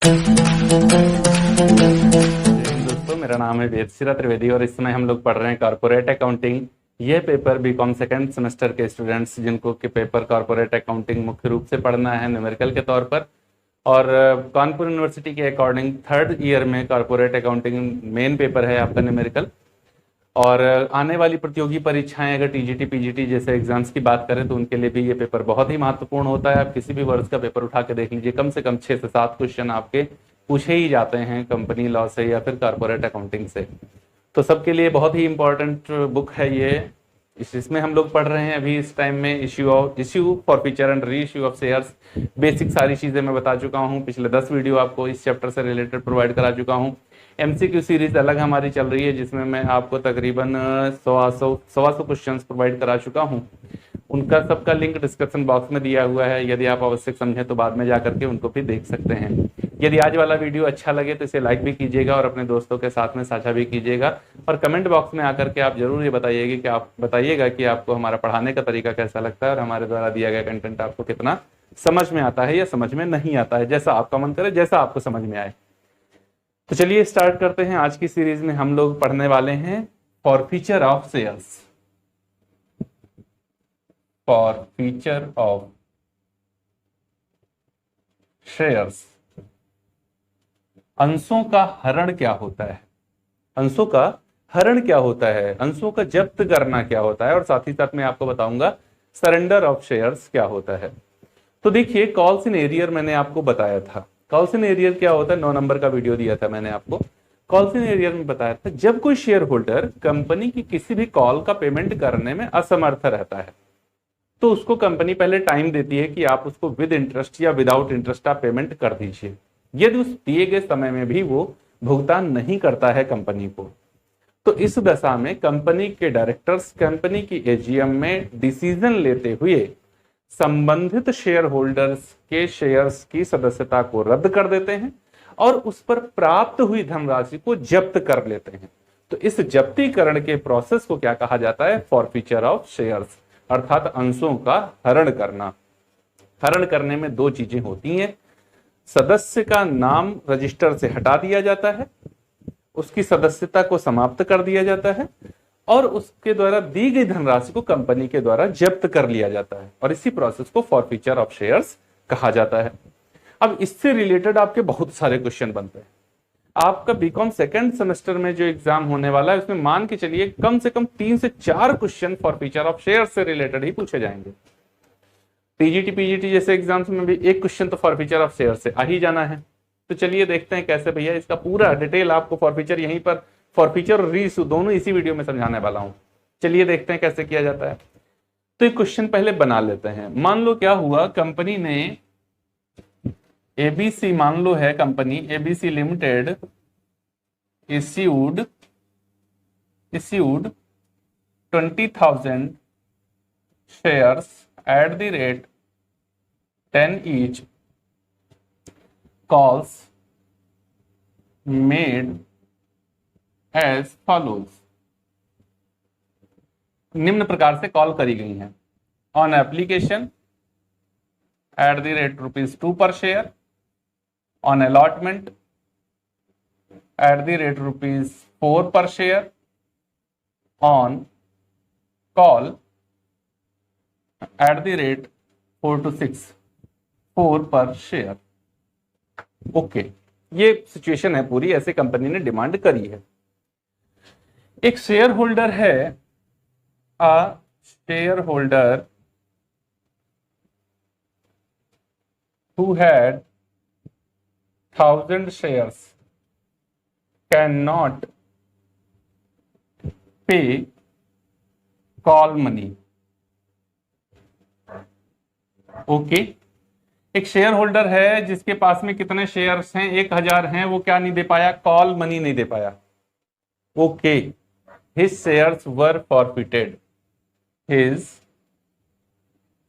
दोस्तों, मेरा नाम है वेदशिरा त्रिवेदी और इस समय हम लोग पढ़ रहे हैं कॉर्पोरेट अकाउंटिंग। ये पेपर बीकॉम सेकंड सेमेस्टर के स्टूडेंट्स जिनको कि पेपर कॉर्पोरेट अकाउंटिंग मुख्य रूप से पढ़ना है न्यूमेरिकल के तौर पर, और कानपुर यूनिवर्सिटी के अकॉर्डिंग थर्ड ईयर में कॉर्पोरेट अकाउंटिंग मेन पेपर है आपका न्यूमेरिकल। और आने वाली प्रतियोगी परीक्षाएं अगर टीजीटी पीजीटी जैसे एग्जाम्स की बात करें तो उनके लिए भी ये पेपर बहुत ही महत्वपूर्ण होता है। आप किसी भी वर्ष का पेपर उठा के देख लीजिए, कम से कम 6 से 7 क्वेश्चन आपके पूछे ही जाते हैं कंपनी लॉ से या फिर कॉर्पोरेट अकाउंटिंग से। तो सबके लिए बहुत ही इंपॉर्टेंट बुक है ये। इसमें हम लोग पढ़ रहे हैं अभी इस टाइम में issue forfeiture and re issue of shares. Basic सारी चीजें मैं बता चुका हूँ, पिछले 10 वीडियो आपको इस चैप्टर से रिलेटेड प्रोवाइड करा चुका हूँ। एमसीक्यू सीरीज अलग हमारी चल रही है जिसमें मैं आपको तकरीबन 100 क्वेश्चंस प्रोवाइड करा चुका हूँ। उनका सबका लिंक डिस्क्रिप्शन बॉक्स में दिया हुआ है, यदि आप आवश्यक समझें तो बाद में जाकर के उनको भी देख सकते हैं। यदि आज वाला वीडियो अच्छा लगे तो इसे लाइक भी कीजिएगा और अपने दोस्तों के साथ में साझा भी कीजिएगा। और कमेंट बॉक्स में आकर के आप जरूर ये बताइएगा कि आपको हमारा पढ़ाने का तरीका कैसा लगता है और हमारे द्वारा दिया गया कंटेंट आपको कितना समझ में आता है या समझ में नहीं आता है, जैसा आपका मन करे, जैसा आपको समझ में आए। तो चलिए स्टार्ट करते हैं। आज की सीरीज में हम लोग पढ़ने वाले हैं forfeiture of shares. Forfeiture of shares, अंशों का हरण क्या होता है, अंशों का हरण क्या होता है, अंशों का जब्त करना क्या होता है, और साथ ही साथ मैं आपको बताऊंगा सरेंडर ऑफ शेयर्स क्या होता है। तो देखिए, कॉल्स इन एरियर मैंने आपको बताया था। कॉल्स इन एरियर क्या होता है, 9 नंबर का वीडियो दिया था मैंने आपको। कॉल्स इन एरियर में बताया था जब कोई शेयर होल्डर कंपनी की किसी भी कॉल का पेमेंट करने में असमर्थ रहता है तो उसको कंपनी पहले टाइम देती है कि आप उसको विद इंटरेस्ट या विदाउट इंटरेस्ट आप पेमेंट कर दीजिए। यदि उस दिए गए समय में भी वो भुगतान नहीं करता है कंपनी को, तो इस दशा में कंपनी के डायरेक्टर्स कंपनी की एजीएम में डिसीजन लेते हुए संबंधित शेयर होल्डर्स के शेयर्स की सदस्यता को रद्द कर देते हैं और उस पर प्राप्त हुई धनराशि को जब्त कर लेते हैं। तो इस जब्तीकरण के प्रोसेस को क्या कहा जाता है, फॉरफीचर ऑफ शेयर्स, अर्थात अंशों का हरण करना। हरण करने में 2 चीजें होती हैं, सदस्य का नाम रजिस्टर से हटा दिया जाता है, उसकी सदस्यता को समाप्त कर दिया जाता है और उसके द्वारा दी गई धनराशि को कंपनी के द्वारा जब्त कर लिया जाता है, और इसी प्रोसेस को फॉरफीचर ऑफ शेयर्स कहा जाता है। अब इससे रिलेटेड आपके बहुत सारे क्वेश्चन बनते हैं। आपका बीकॉम सेकंड सेमेस्टर में जो एग्जाम होने वाला है उसमें मान के चलिए कम से कम 3 से 4 क्वेश्चन फॉरफीचर ऑफ शेयर्स से रिलेटेड ही पूछे जाएंगे। टीजीटी पीजीटी जैसे एग्जाम्स में भी 1 क्वेश्चन तो फॉरफीचर ऑफ शेयर्स से आ ही जाना है। तो चलिए देखते हैं कैसे भैया, इसका पूरा डिटेल आपको फॉरफीचर यहीं पर, फॉरफीचर और रीइश्यू दोनों इसी वीडियो में समझाने वाला हूं। चलिए देखते हैं कैसे किया जाता है। तो एक क्वेश्चन पहले बना लेते हैं। मान लो क्या हुआ, कंपनी ने एबीसी, मान लो है company ABC limited issued 20,000 shares at the rate 10 each, calls made as follows। निम्न प्रकार से कॉल करी गई हैं। On application at the rate ₹2 पर share, on allotment at the rate ₹4 per share, on call at the rate 4 to 6, 4 per share। Okay, ये situation है पूरी, ऐसे कंपनी ने डिमांड करी है। एक शेयर होल्डर है, a share holder who had 1000 shares cannot pay call money। Okay, एक शेयर होल्डर है जिसके पास में कितने शेयर्स हैं, 1000 हैं, वो क्या नहीं दे पाया, कॉल मनी नहीं दे पाया। ओके, हिज शेयर्स वर फॉरफिटेड, हिज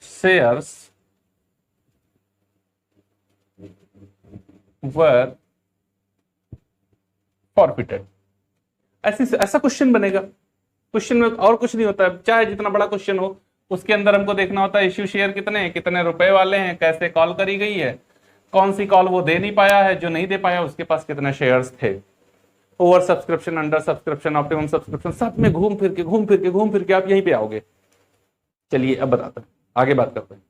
शेयर्स वर फॉरफिटेड। ऐसा क्वेश्चन बनेगा। क्वेश्चन में और कुछ नहीं होता है, चाहे जितना बड़ा क्वेश्चन हो उसके अंदर हमको देखना होता है इश्यू शेयर कितने रुपए वाले हैं, कैसे कॉल करी गई है। कौन सी कॉल वो दे नहीं पाया है, जो नहीं दे पाया उसके पास कितने शेयर्स थे, over subscription, under subscription, optimum subscription, सब में घूम फिर के आप यहीं पे आओगे। चलिए अब बताते हैं, आगे बात करते हैं।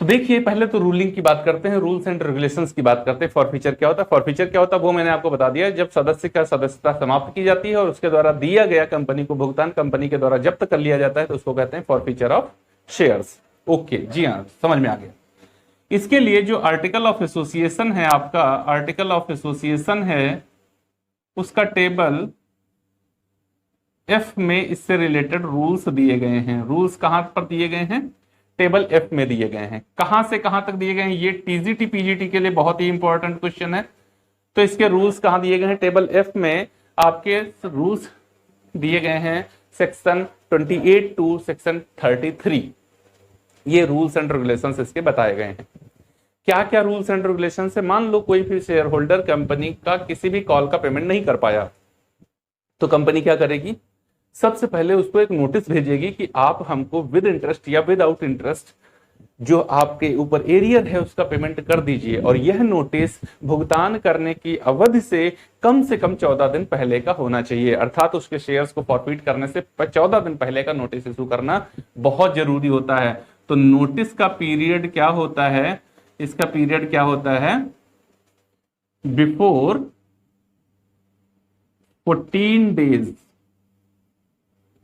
तो देखिए पहले तो रूलिंग की बात करते हैं, रूल्स एंड रेगुलेशंस की बात करते हैं। फॉरफीचर क्या होता है? फॉरफीचर क्या होता है वो मैंने आपको बता दिया, जब सदस्य का सदस्यता समाप्त की जाती है और उसके द्वारा दिया गया कंपनी को भुगतान कंपनी के द्वारा जब्त कर लिया जाता है, तो उसको कहते हैं फॉरफीचर ऑफ शेयर्स। ओके जी हाँ, समझ में आ गया। इसके लिए जो आर्टिकल ऑफ एसोसिएशन है, आपका आर्टिकल ऑफ एसोसिएशन है, उसका टेबल एफ में इससे रिलेटेड रूल्स दिए गए हैं। रूल्स कहां पर दिए गए हैं? टेबल एफ में दिए गए हैं। कहां से कहां तक दिए गए हैं? ये टीजीटी पीजीटी के लिए बहुत ही इंपॉर्टेंट क्वेश्चन है। तो इसके रूल्स कहां दिए गए हैं? टेबल एफ में आपके रूल्स दिए गए हैं, सेक्शन 28 टू सेक्शन 33। ये रूल्स एंड रेगुलेशंस इसके बताए गए हैं। क्या क्या रूल्स एंड रेगुलेशन है? मान लो कोई भी शेयर होल्डर कंपनी का किसी भी कॉल का पेमेंट नहीं कर पाया, तो कंपनी क्या करेगी? सबसे पहले उसको एक नोटिस भेजेगी कि आप हमको विद इंटरेस्ट या विदाउट इंटरेस्ट जो आपके ऊपर एरियर है उसका पेमेंट कर दीजिए, और यह नोटिस भुगतान करने की अवधि से कम 14 दिन पहले का होना चाहिए। अर्थात उसके शेयर्स को फॉरफिट करने से 14 दिन पहले का नोटिस इशू करना बहुत जरूरी होता है। तो नोटिस का पीरियड क्या होता है? इसका पीरियड क्या होता है? Before 14 days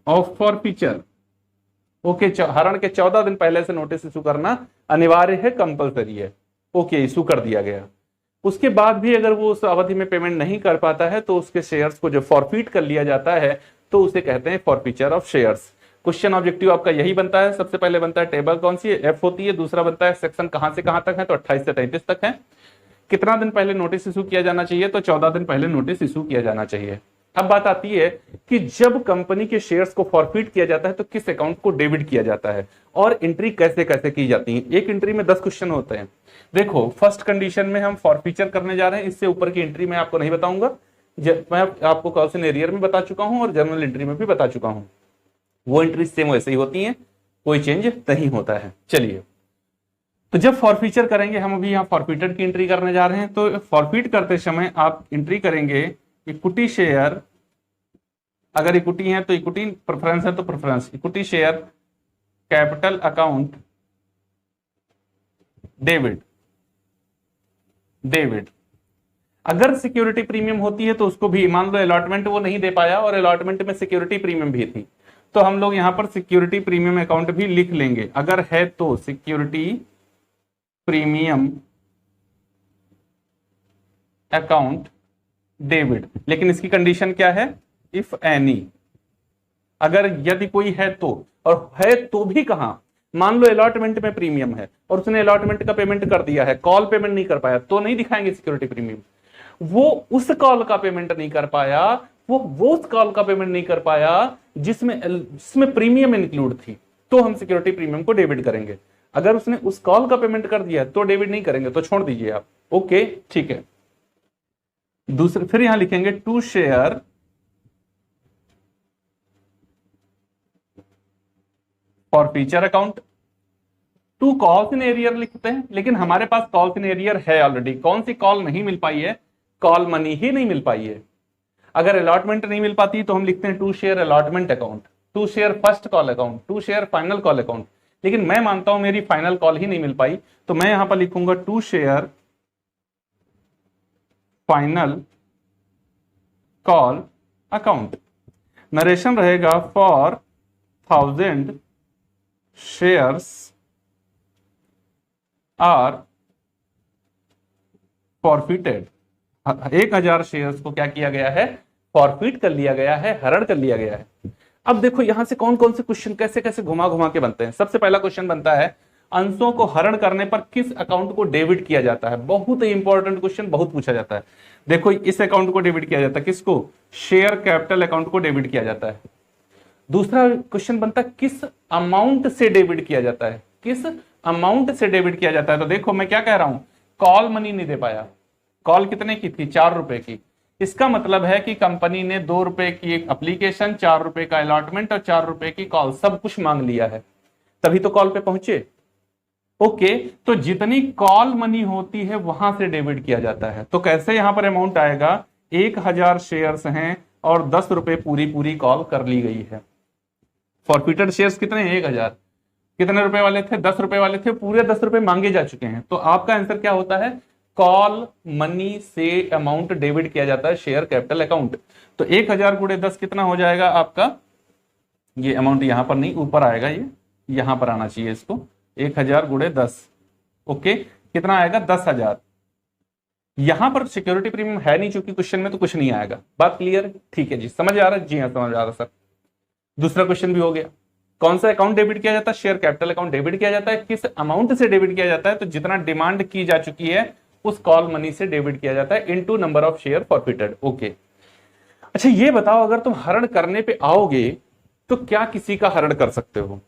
of forfeiture. Okay, हरण के 14 दिन पहले से नोटिस इशू करना अनिवार्य है, कंपलसरी है। ओके, इशू कर दिया गया। उसके बाद भी अगर वो उस अवधि में पेमेंट नहीं कर पाता है, तो उसके शेयर्स को जो फॉरफिट कर लिया जाता है, तो उसे कहते हैं forfeiture of shares. Question objective आपका यही बनता है। सबसे पहले बनता है टेबल कौन सी है? एफ होती है। दूसरा बनता है सेक्शन कहां से कहां तक है, तो 28 से 33 तक है। कितना दिन पहले नोटिस इशू किया जाना चाहिए? तो 14 दिन पहले नोटिस इशू किया जाना चाहिए। अब बात आती है कि जब कंपनी के शेयर्स को फॉरफिट किया जाता है तो किस अकाउंट को डेबिट किया जाता है और एंट्री कैसे कैसे की जाती है। एक एंट्री में 10 क्वेश्चन होते हैं। देखो, फर्स्ट कंडीशन में हम फॉरफीचर करने जा रहे हैं, इससे ऊपर की एंट्री मैं आपको नहीं बताऊंगा। मैं आपको कॉल्सन एरियर में बता चुका हूं और जर्नल एंट्री में भी बता चुका हूं। वो एंट्री सेम वैसे ही होती है, कोई चेंज नहीं होता है। चलिए, तो जब फॉरफीचर करेंगे, हम अभी यहाँ फॉरफिटेड की एंट्री करने जा रहे हैं। तो फॉरफिट करते समय आप एंट्री करेंगे इक्विटी शेयर। अगर इक्विटी है तो इक्विटी, प्रेफरेंस है तो preference. Equity share capital account debit. अगर सिक्योरिटी प्रीमियम होती है तो उसको भी, मान लो अलॉटमेंट वो नहीं दे पाया और अलॉटमेंट में सिक्योरिटी प्रीमियम भी थी, तो हम लोग यहां पर सिक्योरिटी प्रीमियम अकाउंट भी लिख लेंगे। अगर है तो सिक्योरिटी प्रीमियम अकाउंट डेबिट। लेकिन इसकी कंडीशन क्या है? इफ एनी, अगर यदि कोई है तो, और है तो भी कहां? मान लो अलॉटमेंट में प्रीमियम है और उसने अलॉटमेंट का पेमेंट कर दिया है, कॉल पेमेंट नहीं कर पाया, तो नहीं दिखाएंगे सिक्योरिटी प्रीमियम। वो उस कॉल का पेमेंट नहीं कर पाया, वो उस कॉल का पेमेंट नहीं कर पाया जिसमें प्रीमियम इंक्लूड थी, तो हम सिक्योरिटी प्रीमियम को डेबिट करेंगे। अगर उसने उस कॉल का पेमेंट कर दिया तो डेबिट नहीं करेंगे, तो छोड़ दीजिए आप। ओके, ठीक है। दूसरे फिर यहां लिखेंगे to share forfeiture account. To calls in arrear लिखते हैं, लेकिन हमारे पास कॉल्स इन एरियर है ऑलरेडी। कौन सी कॉल नहीं मिल पाई है? कॉल मनी ही नहीं मिल पाई है। अगर अलॉटमेंट नहीं मिल पाती तो हम लिखते हैं to share allotment account, to share first call account, to share final call account. लेकिन मैं मानता हूं मेरी फाइनल कॉल ही नहीं मिल पाई, तो मैं यहां पर लिखूंगा to share final call account. Narration रहेगा for 1000 shares are forfeited. 1000 shares को क्या किया गया है? फॉरफिट कर लिया गया है, हरण कर लिया गया है। अब देखो यहां से कौन कौन से क्वेश्चन कैसे कैसे घुमा घुमा के बनते हैं। सबसे पहला क्वेश्चन बनता है, अंशों को हरण करने पर किस अकाउंट को डेबिट किया जाता है? बहुत ही इंपॉर्टेंट क्वेश्चन, बहुत पूछा जाता है। देखो, इस अकाउंट को डेबिट किया जाता है। किसको? शेयर कैपिटल अकाउंट को डेबिट किया जाता है। दूसरा क्वेश्चन बनता है, किस अमाउंट से डेबिट किया जाता है? किस अमाउंट से डेबिट किया जाता है? तो देखो मैं क्या कह रहा हूं, कॉल मनी नहीं दे पाया। कॉल कितने की थी? 4 रुपए की। इसका मतलब है कि कंपनी ने 2 रुपए की एक एप्लीकेशन, 4 रुपए का अलॉटमेंट और 4 रुपए की कॉल, सब कुछ मांग लिया है, तभी तो कॉल पे पहुंचे। ओके, तो जितनी कॉल मनी होती है वहां से डेबिट किया जाता है। तो कैसे यहां पर अमाउंट आएगा, 1000 शेयर्स हैं और 10 रुपए पूरी पूरी कॉल कर ली गई है। फॉरफिटेड शेयर्स कितने हैं, 1000। कितने रुपए वाले थे, 10 रुपए वाले थे, पूरे 10 रुपए मांगे जा चुके हैं। तो आपका आंसर क्या होता है, कॉल मनी से अमाउंट डेबिट किया जाता है शेयर कैपिटल अकाउंट। तो 1000 गुणे 10 कितना हो जाएगा आपका, ये अमाउंट यहां पर नहीं ऊपर आएगा, ये यहां पर आना चाहिए इसको, 1000 गुणे 10। ओके, कितना आएगा, 10,000। यहां पर सिक्योरिटी प्रीमियम है नहीं चूंकि क्वेश्चन में, तो कुछ नहीं आएगा। बात क्लियर है, ठीक है जी, समझ आ रहा है, जी हाँ समझ आ रहा सर। दूसरा क्वेश्चन भी हो गया, कौन सा अकाउंट डेबिट किया जाता है, शेयर कैपिटल अकाउंट डेबिट किया जाता है। किस अमाउंट से डेबिट किया जाता है, तो जितना डिमांड की जा चुकी है उस कॉल मनी से डेबिट किया जाता है, into number of share forfeited. Okay, अच्छा ये बताओ, अगर तुम हरण करने पे आओगे तो क्या किसी का हरण कर सकते हो,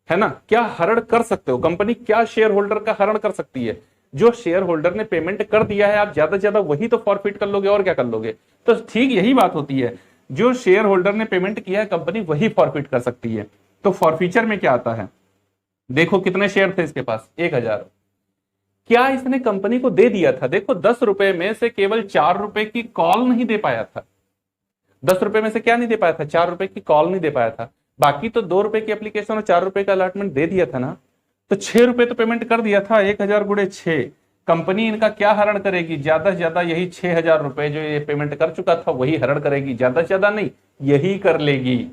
है ना, क्या हरण कर सकते हो, कंपनी क्या शेयर होल्डर का हरण कर सकती है। जो शेयर होल्डर ने पेमेंट कर दिया है, आप ज्यादा से ज्यादा वही तो फॉरफिट कर लोगे, और क्या कर लोगे। तो ठीक यही बात होती है, जो शेयर होल्डर ने पेमेंट किया है कंपनी वही फॉरफिट कर सकती है। तो फॉरफीचर में क्या आता है, देखो कितने शेयर थे इसके पास, 1000। क्या इसने कंपनी को दे दिया था, देखो 10 रुपए में से केवल 4 रुपए की कॉल नहीं दे पाया था। 10 रुपए में से क्या नहीं दे पाया था, 4 रुपए की कॉल नहीं दे पाया था। बाकी तो 2 रुपए की एप्लीकेशन और 4 रुपए का अलॉटमेंट दे दिया था ना। तो 6 रुपए तो पेमेंट कर दिया था, 1000 गुणे 6। कंपनी इनका क्या हरण करेगी, ज्यादा से ज्यादा यही 6000 रुपए जो ये पेमेंट कर चुका था वही हरण करेगी, ज्यादा से ज्यादा नहीं, यही कर लेगी।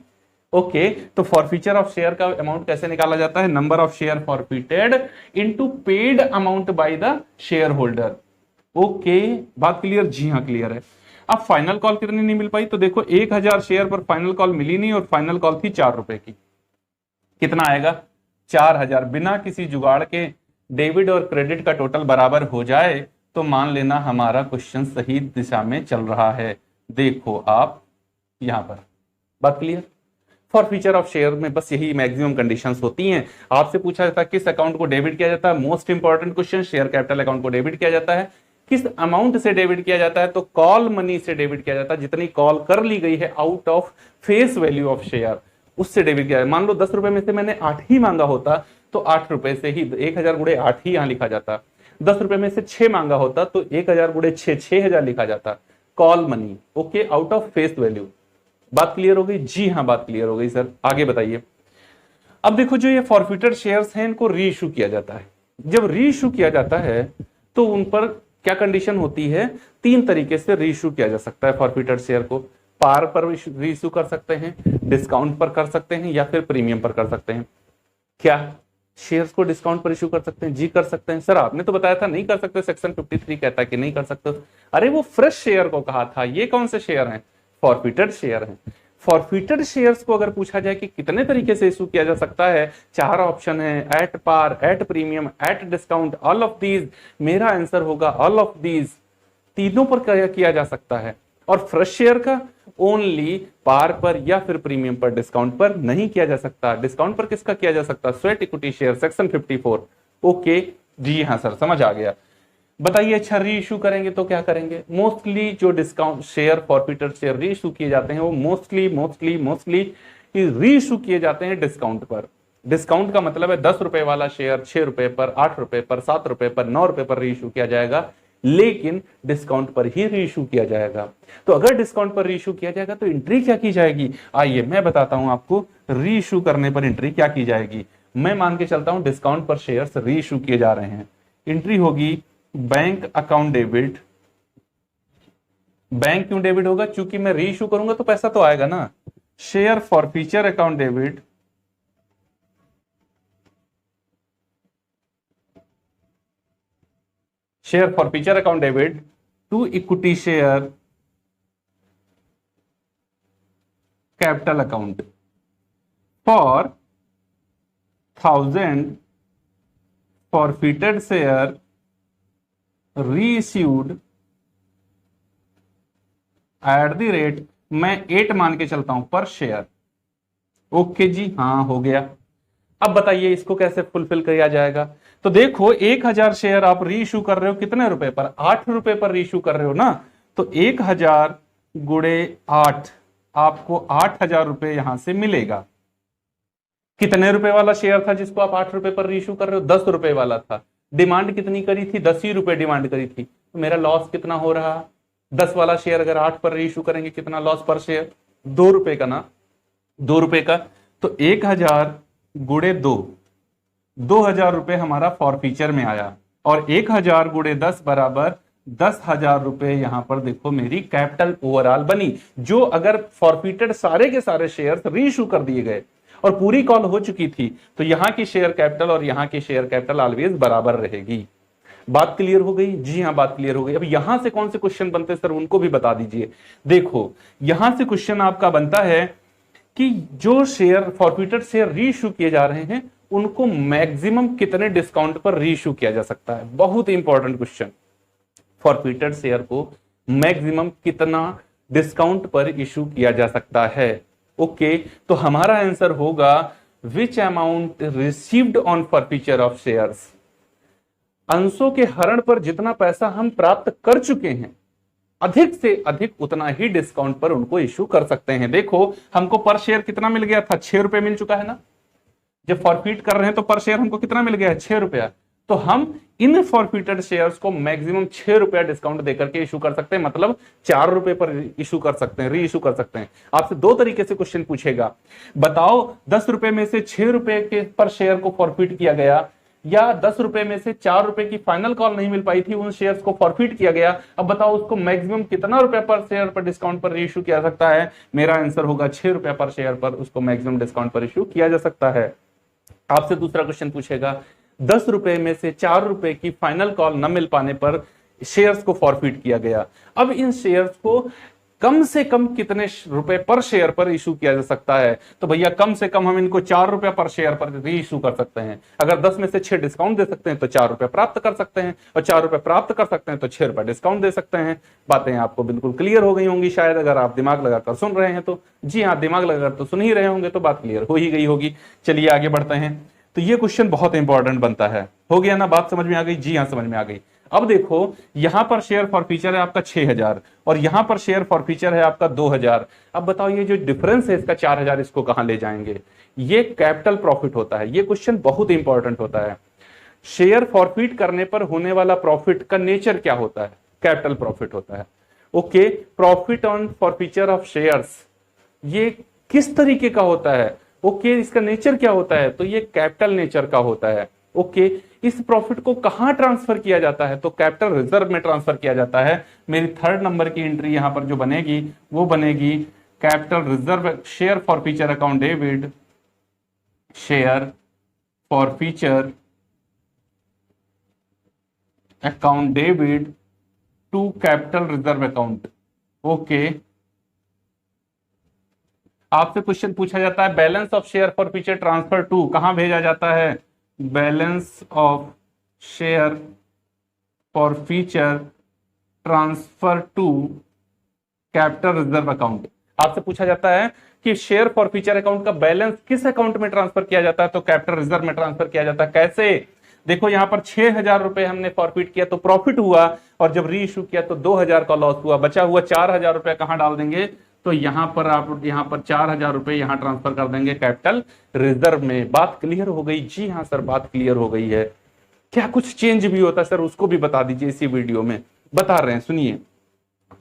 ओके, तो फॉरफीचर ऑफ शेयर का अमाउंट कैसे निकाला जाता है, number of share forfeited into paid amount by the share holder. Okay, बात क्लियर, जी हाँ क्लियर है। अब फाइनल कॉल कितनी नहीं मिल पाई, तो देखो 1000 शेयर पर फाइनल कॉल मिली नहीं, और फाइनल कॉल थी 4 रुपए की। कितना आएगा, 4000। बिना किसी जुगाड़ के डेबिट और क्रेडिट का टोटल बराबर हो जाए तो मान लेना हमारा क्वेश्चन सही दिशा में चल रहा है। देखो आप यहां पर, बात क्लियर। फॉरफीचर ऑफ शेयर में बस यही मैक्सिमम कंडीशंस होती हैं। आपसे पूछा जाता है किस अकाउंट को डेबिट किया जाता है, most important question, share capital account को डेबिट किया जाता है। किस अमाउंट से डेबिट किया जाता है, तो कॉल मनी से डेबिट किया जाता है, जितनी कॉल कर ली गई है out of face value of share उससे डेबिट किया है। मान लो 10 रुपए में से मैंने 8 ही मांगा होता तो 8 रुपए से ही 1000 गुणे 8 ही यहां लिखा जाता। 10 रुपए में से 6 मांगा होता तो 1000 गुणे 6 6000 लिखा जाता, call money. Okay, out of face value. बात क्लियर हो गई, जी हाँ बात क्लियर हो गई सर। आगे बताइए। अब देखो जो ये फॉरफिटेड शेयर्स हैं इनको री इशू किया जाता है। जब री इशू किया जाता है तो उन पर क्या कंडीशन होती है, 3 तरीके से री इशू किया जा सकता है फॉरफिटेड शेयर को। पार पर री इशू कर सकते हैं, डिस्काउंट पर कर सकते हैं, या फिर प्रीमियम पर कर सकते हैं। क्या शेयर्स को डिस्काउंट पर इशू कर सकते हैं, जी कर सकते हैं। सर आपने तो बताया था नहीं कर सकते, सेक्शन 53 कहता है कि नहीं कर सकते। अरे वो फ्रेश शेयर को कहा था, ये कौन से शेयर हैं, फॉरफिटेड शेयर हैं। फॉरफिटेड शेयर्स को अगर पूछा जाए कि कितने तरीके से इशू किया जा सकता है, 4 ऑप्शन है, at par, at premium, at discount, all of these. मेरा आंसर होगा ऑल ऑफ दीज, तीनों पर किया जा सकता है। और फ्रेश शेयर का ओनली पार पर या फिर प्रीमियम पर, डिस्काउंट पर नहीं किया जा सकता। डिस्काउंट पर किसका किया जा सकता, sweat equity share, section 54। Okay जी हाँ सर, समझ आ गया। बताइए अच्छा री इशू करेंगे तो क्या करेंगे। मोस्टली जो डिस्काउंट शेयर फॉरफिटेड शेयर री इशू किए जाते हैं वो मोस्टली री इशू किए जाते हैं डिस्काउंट पर। डिस्काउंट का मतलब है 10 रुपए वाला शेयर 6 रुपए पर, 8 रुपए पर, 7 रुपए पर, 9 रुपए पर री इशू किया जाएगा, लेकिन डिस्काउंट पर ही री इशू किया जाएगा। तो अगर डिस्काउंट पर री इशू किया जाएगा तो एंट्री क्या की जाएगी, आइए मैं बताता हूं आपको। री इशू करने पर एंट्री क्या की जाएगी, मैं मान के चलता हूं डिस्काउंट पर शेयर्स री इशू किए जा रहे हैं। एंट्री होगी बैंक अकाउंट डेबिट। बैंक क्यों डेबिट होगा, क्योंकि मैं री इशू करूंगा तो पैसा तो आएगा ना। Share forfeiture account debit, share forfeiture account debit to equity share capital account for 1000 forfeited share reissued at the rate, मैं 8 मान के चलता हूं पर शेयर। ओके जी हाँ हो गया। अब बताइए इसको कैसे फुलफिल किया जाएगा। तो देखो 1000 शेयर आप री इशू कर रहे हो कितने रुपए पर, 8 रुपए पर री इशू कर रहे हो ना। तो 1000 गुणे 8, आपको 8000 रुपए यहां से मिलेगा। कितने रुपए वाला शेयर था जिसको आप 8 रुपए पर रीइश्यू कर रहे हो? 10 रुपए वाला था। डिमांड कितनी करी थी? 10 ही रुपए डिमांड करी थी। तो मेरा लॉस कितना हो रहा? 10 वाला शेयर अगर 8 पर रीइश्यू करेंगे कितना लॉस पर शेयर? 2 रुपए का ना, 2 रुपए का। तो 1000 गुणे 2000 रुपए हमारा फॉरफीचर में आया, और 1000 गुणे 10 बराबर 10,000 रुपए यहां पर देखो मेरी कैपिटल ओवरऑल बनी। जो अगर फॉरफीटेड सारे के सारे शेयर्स रीइश्यू कर दिए गए और पूरी कॉल हो चुकी थी, तो यहां की शेयर कैपिटल और यहां की शेयर कैपिटल ऑलवेज बराबर रहेगी। बात क्लियर हो गई? जी हाँ, बात क्लियर हो गई। अब यहां से कौन से क्वेश्चन बनते सर, उनको भी बता दीजिए। देखो यहां से क्वेश्चन आपका बनता है कि जो शेयर फॉरफीटेड शेयर रीइश्यू किए जा रहे हैं उनको मैक्सिमम कितने डिस्काउंट पर रीइश्यू किया जा सकता है। बहुत इंपॉर्टेंट क्वेश्चन। फॉरफीटेड शेयर को मैक्सिमम कितना डिस्काउंट पर इशू किया जा सकता है। ओके, तो हमारा आंसर होगा विच amount received on forfeiture of shares. अंशों के हरण पर जितना पैसा हम प्राप्त कर चुके हैं, अधिक से अधिक उतना ही डिस्काउंट पर उनको इशू कर सकते हैं। देखो हमको पर शेयर कितना मिल गया था? 6 रुपए मिल चुका है ना। जब फॉरफीट कर रहे हैं तो पर शेयर हमको कितना मिल गया है? 6 रुपया। तो हम इन फॉरफीटेड शेयर्स को मैक्सिमम 6 रुपया डिस्काउंट देकर के इशू कर सकते हैं, मतलब 4 रुपए पर इशू कर सकते हैं, री इशू कर सकते हैं। आपसे दो तरीके से क्वेश्चन पूछेगा, बताओ 10 रुपए में से 6 रुपए के पर शेयर को फॉरफीट किया गया, या 10 रुपए में से 4 रुपए की फाइनल कॉल नहीं मिल पाई थी, उन शेयर्स को फॉरफीट किया गया। अब बताओ उसको मैक्सिमम कितना रुपए पर शेयर पर डिस्काउंट पर इशू किया सकता है। मेरा आंसर होगा 6 रुपए पर शेयर पर उसको मैक्सिमम डिस्काउंट पर इशू किया जा सकता है। आपसे दूसरा क्वेश्चन पूछेगा, 10 रुपए में से 4 रुपए की फाइनल कॉल न मिल पाने पर शेयर्स को फॉरफीट किया गया। अब इन शेयर्स को कम से कम कितने रुपए पर शेयर पर इशू किया जा सकता है? तो भैया कम से कम हम इनको 4 रुपए पर शेयर पर री इशू कर सकते हैं। अगर 10 में से 6 डिस्काउंट दे सकते हैं तो 4 रुपए प्राप्त कर सकते हैं, और 4 रुपए प्राप्त कर सकते हैं तो 6 रुपए डिस्काउंट दे सकते हैं। बातें आपको बिल्कुल क्लियर हो गई होंगी शायद, अगर आप दिमाग लगाकर सुन रहे हैं तो। जी हाँ, दिमाग लगाकर तो सुन ही रहे होंगे, तो बात क्लियर हो ही गई होगी। चलिए आगे बढ़ते हैं। तो ये क्वेश्चन बहुत इंपॉर्टेंट बनता है। हो गया ना, बात समझ में आ गई? जी हाँ, समझ में आ गई। अब देखो यहां पर शेयर फॉरफीचर है आपका 6000 और यहां पर शेयर फॉरफीचर है आपका 2000। अब बताओ ये जो डिफरेंस है इसका 4000, इसको कहां ले जाएंगे? ये कैपिटल प्रॉफिट होता है। ये क्वेश्चन बहुत इंपॉर्टेंट होता है। शेयर फॉरफीट करने पर होने वाला प्रॉफिट का नेचर क्या होता है? कैपिटल प्रॉफिट होता है। Okay, profit on forfeiture of shares ये किस तरीके का होता है? ओके, इसका नेचर क्या होता है? तो ये कैपिटल नेचर का होता है। ओके, इस प्रॉफिट को कहां ट्रांसफर किया जाता है? तो कैपिटल रिजर्व में ट्रांसफर किया जाता है। मेरी 3rd नंबर की एंट्री यहां पर जो बनेगी वो बनेगी capital reserve share forfeiture account debit, share forfeiture account debit to capital reserve account. Okay, आपसे क्वेश्चन पूछा जाता है balance of share forfeiture transfer to, कहां भेजा जाता है? Balance of share forfeiture transfer to capital reserve account. आपसे पूछा जाता है कि शेयर फॉरफीचर अकाउंट का बैलेंस किस अकाउंट में ट्रांसफर किया जाता है? तो कैपिटल रिजर्व में ट्रांसफर किया जाता है। कैसे? देखो यहां पर 6000 रुपए हमने फॉरफीट किया तो प्रॉफिट हुआ, और जब री इशू किया तो 2000 का लॉस हुआ। बचा हुआ 4000 रुपए कहां डाल देंगे? तो यहां पर आप यहां पर 4000 रुपए यहां ट्रांसफर कर देंगे कैपिटल रिजर्व में। बात क्लियर हो गई? जी हाँ सर, बात क्लियर हो गई है। क्या कुछ चेंज भी होता है सर, उसको भी बता दीजिए। इसी वीडियो में बता रहे हैं, सुनिए।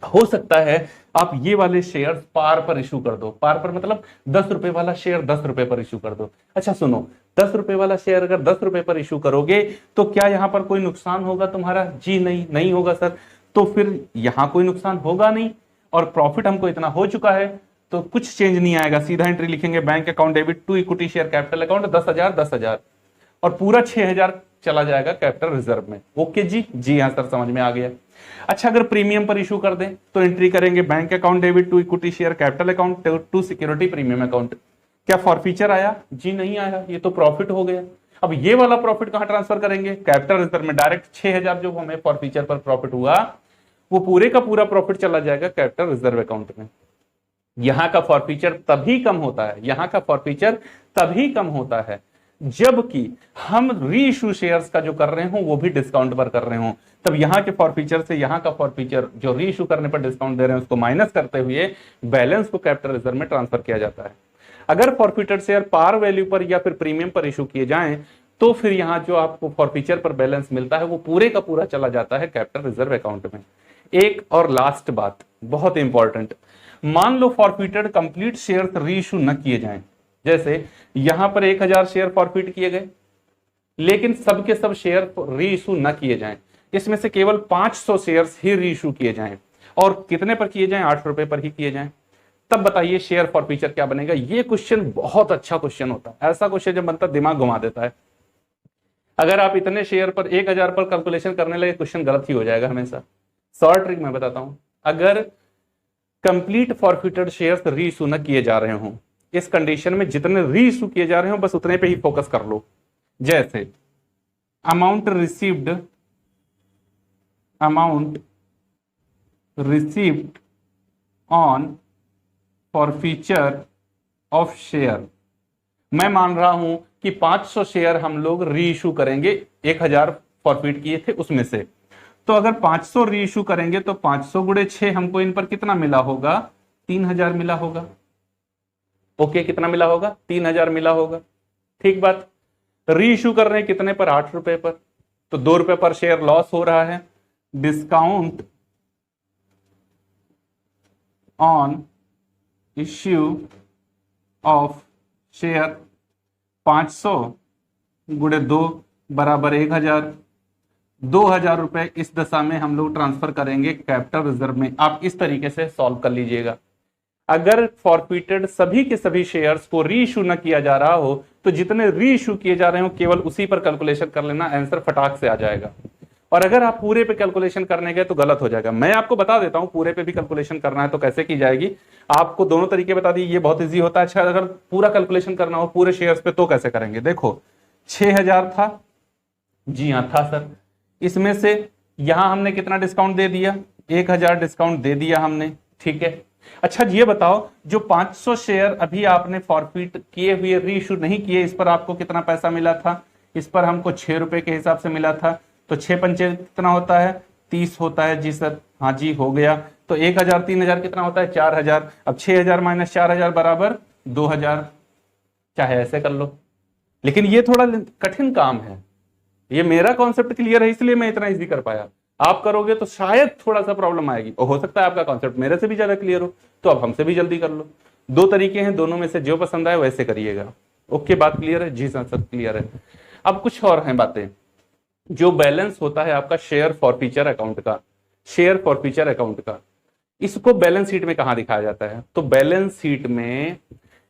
हो सकता है आप ये वाले शेयर्स पार पर इशू कर दो। पार पर मतलब 10 रुपए वाला शेयर 10 रुपए पर इशू कर दो। अच्छा सुनो, 10 रुपए वाला शेयर अगर 10 रुपए पर इशू करोगे तो क्या यहां पर कोई नुकसान होगा तुम्हारा? जी नहीं, नहीं होगा सर। तो फिर यहां कोई नुकसान होगा नहीं, और प्रॉफिट हमको इतना हो चुका है तो कुछ चेंज नहीं आएगा। सीधा एंट्री लिखेंगे bank account debit to equity share capital account 10,000 10,000, और पूरा 6000 चला जाएगा कैपिटल रिजर्व में। ओके जी, जी हाँ सर, समझ में आ गया। अच्छा, अगर प्रीमियम पर इशू कर दें तो एंट्री करेंगे bank account debit to equity share capital account to security premium account. क्या फॉरफीचर आया? जी नहीं आया, ये तो प्रॉफिट हो गया। अब ये वाला प्रॉफिट कहां ट्रांसफर करेंगे? कैपिटल रिजर्व में। डायरेक्ट 6000 जो हमें फॉरफीचर पर प्रॉफिट हुआ वो पूरे का पूरा प्रॉफिट चला जाएगा कैपिटल रिजर्व अकाउंट में। यहां का फॉरफीचर तभी कम होता है, यहां का फॉरफीचर तभी कम होता है जबकि हम री इशू शेयर्स का जो कर रहे हो वो भी डिस्काउंट पर कर रहे हो। तब यहां के फॉरफीचर से यहां का फॉरफीचर जो री इशू करने पर डिस्काउंट दे रहे हैं उसको माइनस करते हुए बैलेंस को कैपिटल रिजर्व में ट्रांसफर किया जाता है। अगर फॉरफिटेड शेयर पार वैल्यू पर या फिर प्रीमियम पर इशू किए जाएं तो फिर यहां जो आपको फॉरफीचर पर बैलेंस मिलता है वो पूरे का पूरा चला जाता है कैपिटल रिजर्व अकाउंट में। एक और लास्ट बात बहुत इंपॉर्टेंट, मान लो फॉरफिटेड कंप्लीट शेयर री इशू न किए जाएं, जैसे यहां पर 1000 शेयर फॉरफिट किए गए लेकिन सबके सब शेयर री इशू न किए जाएं, इसमें से केवल 500 शेयर्स ही री इशू किए जाएं और कितने पर किए जाएं, 8 रुपए पर ही किए जाएं, तब बताइए शेयर फॉरफीचर क्या बनेगा। ये क्वेश्चन बहुत अच्छा क्वेश्चन होता है, ऐसा क्वेश्चन जब बनता है दिमाग घुमा देता है। अगर आप इतने शेयर पर 1000 पर कैलकुलेशन करने लगे क्वेश्चन गलत ही हो जाएगा हमेशा। शॉर्ट ट्रिक मैं बताता हूं, अगर कंप्लीट फॉरफिटेड शेयर्स री इशू न किए जा रहे हों, इस कंडीशन में जितने री इशू किए जा रहे हो बस उतने पे ही फोकस कर लो। जैसे amount received on forfeiture of share, मैं मान रहा हूं कि 500 शेयर हम लोग री इशू करेंगे, 1000 फॉरफिट किए थे उसमें से। तो अगर 500 री इशू करेंगे तो 500 गुणे 6 हमको इन पर कितना मिला होगा, 3000 मिला होगा। ओके, कितना मिला होगा, 3000 मिला होगा। ठीक बात, री इशू कर रहे हैं कितने पर, 8 रुपए पर, तो 2 रुपए पर शेयर लॉस हो रहा है। Discount on issue of share 500 गुणे 2 बराबर 1000, 2000 रुपए इस दशा में हम लोग ट्रांसफर करेंगे कैपिटल रिजर्व में। आप इस तरीके से सॉल्व कर लीजिएगा। अगर फॉरफिटेड सभी के सभी शेयर्स को री इशू न किया जा रहा हो तो जितने री इशू किए जा रहे हो केवल उसी पर कैलकुलेशन कर लेना, आंसर फटाक से आ जाएगा। और अगर आप पूरे पे कैलकुलेशन करने गए तो गलत हो जाएगा। मैं आपको बता देता हूं पूरे पे भी कैलकुलेशन करना है तो कैसे की जाएगी, आपको दोनों तरीके बता दिए, ये बहुत इजी होता है। अच्छा, अगर पूरा कैलकुलेशन करना हो पूरे शेयर्स पे तो कैसे करेंगे, देखो 6000 था, जी हाँ था सर, इसमें से यहां हमने कितना डिस्काउंट दे दिया, 1000 डिस्काउंट दे दिया हमने, ठीक है। अच्छा ये बताओ जो 500 शेयर अभी आपने फॉरफिट किए हुए री इशू नहीं किए, इस पर आपको कितना पैसा मिला था, इस पर हमको 6 रुपए के हिसाब से मिला था। तो 6 पंचे कितना होता है, 30 होता है, जी सर, हाँ जी हो गया। तो 1000 3000 कितना होता है, 4000। अब 6000 माइनस 4000 बराबर 2000, चाहे ऐसे कर लो, लेकिन ये थोड़ा कठिन काम है। ये मेरा कॉन्सेप्ट क्लियर है इसलिए मैं इतना इजी कर पाया, आप करोगे तो शायद थोड़ा सा प्रॉब्लम आएगी, और हो सकता है आपका कॉन्सेप्ट मेरे से भी ज्यादा क्लियर हो, तो अब हमसे भी जल्दी कर लो। 2 तरीके हैं, दोनों में से जो पसंद आए वैसे करिएगा। ओके, बात क्लियर है, जी सर क्लियर है। अब कुछ और हैं बातें, जो बैलेंस होता है आपका शेयर फॉरफीचर अकाउंट का, शेयर फॉरफीचर अकाउंट का, इसको बैलेंस शीट में कहां दिखाया जाता है, तो बैलेंस शीट में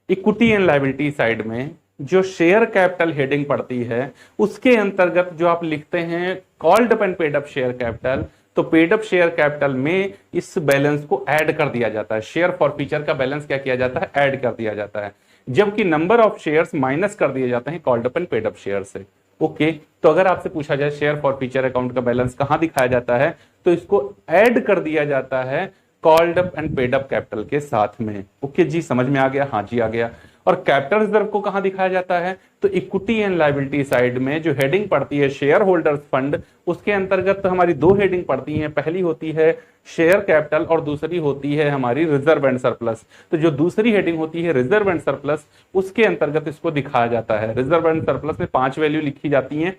इक्विटी एंड लायबिलिटी साइड में जो शेयर कैपिटल हेडिंग पड़ती है उसके अंतर्गत जो आप लिखते हैं called up and paid up share capital, तो पेड अप शेयर कैपिटल में इस बैलेंस को ऐड कर दिया जाता है। शेयर फॉरफीचर का बैलेंस क्या किया जाता है, ऐड कर दिया जाता है, जबकि नंबर ऑफ शेयर्स माइनस कर दिए जाते हैं called up and paid up share से। ओके, तो अगर आपसे पूछा जाए शेयर फॉरफीचर अकाउंट का बैलेंस कहां दिखाया जाता है, तो इसको ऐड कर दिया जाता है called up and paid up capital के साथ में। ओके जी, समझ में आ गया, हाँ जी आ गया। और कैपिटल रिजर्व को कहां दिखाया जाता है, तो इक्विटी एंड लायबिलिटी साइड में जो हेडिंग पड़ती है शेयर होल्डर्स फंड, उसके अंतर्गत तो हमारी 2 हेडिंग पड़ती हैं, पहली होती है शेयर कैपिटल और दूसरी होती है हमारी रिजर्व एंड सरप्लस। तो जो दूसरी हेडिंग होती है रिजर्व एंड सरप्लस, उसके अंतर्गत इसको दिखाया जाता है। रिजर्व एंड सरप्लस में 5 वैल्यू लिखी जाती हैं,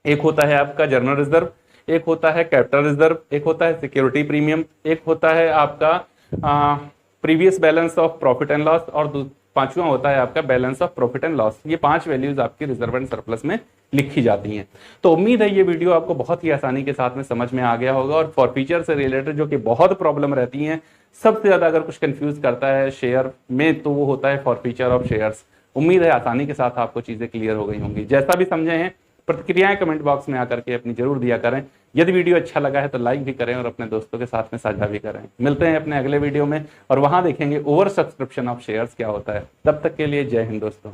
एक होता है आपका जनरल रिजर्व, एक होता है कैपिटल रिजर्व, एक होता है सिक्योरिटी प्रीमियम, एक होता है आपका previous balance of profit and loss, और 5वां होता है आपका balance of profit and loss. ये 5 वैल्यूज आपकी रिजर्व एंड सरप्लस में लिखी जाती हैं। तो उम्मीद है ये वीडियो आपको बहुत ही आसानी के साथ में समझ में आ गया होगा। और फॉरफीचर से रिलेटेड जो कि बहुत प्रॉब्लम रहती हैं, सबसे ज्यादा अगर कुछ कंफ्यूज करता है शेयर में तो वो होता है फॉरफीचर ऑफ शेयर्स। उम्मीद है आसानी के साथ आपको चीजें क्लियर हो गई होंगी। जैसा भी समझे हैं प्रतिक्रियाएं कमेंट बॉक्स में आकर के अपनी जरूर दिया करें। यदि वीडियो अच्छा लगा है तो लाइक भी करें और अपने दोस्तों के साथ में साझा भी करें। मिलते हैं अपने अगले वीडियो में और वहां देखेंगे ओवर सब्सक्रिप्शन ऑफ शेयर्स क्या होता है। तब तक के लिए जय हिंद दोस्तों।